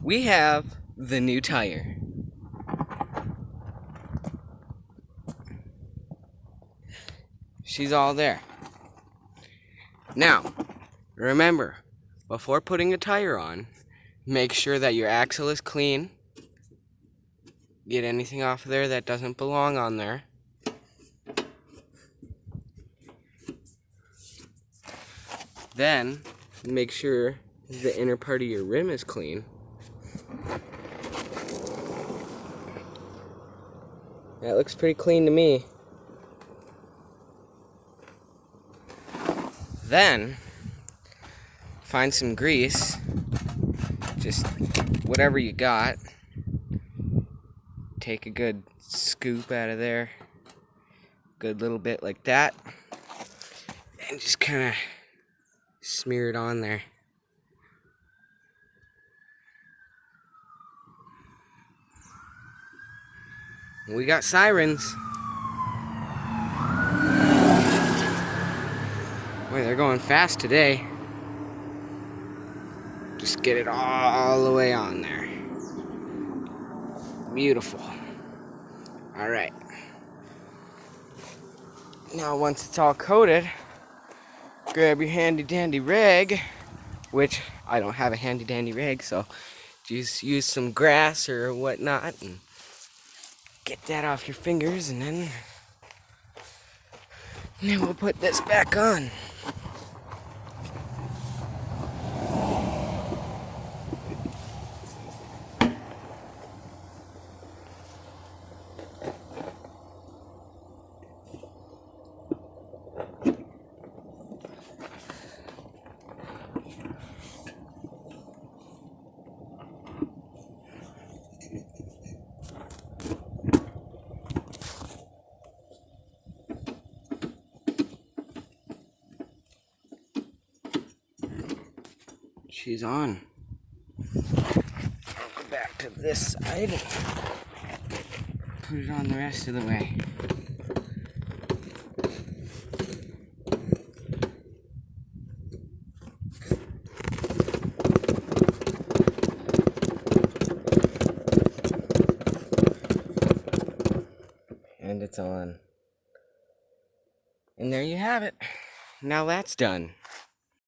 we have the new tire. She's all there. Now, remember, before putting a tire on, make sure that your axle is clean. Get anything off of there that doesn't belong on there. Then, make sure the inner part of your rim is clean. That looks pretty clean to me. Then, find some grease, just whatever you got. Take a good scoop out of there, good little bit like that, and just kind of smear it on there. We got sirens. Boy, they're going fast today. Just get it all the way on there. Beautiful. All right. Now, once it's all coated, grab your handy dandy rag, which I don't have a handy dandy rag, so just use some grass or whatnot and get that off your fingers, and then we'll put this back on. She's on. I'll go back to this side and put it on the rest of the way. And it's on. And there you have it. Now that's done.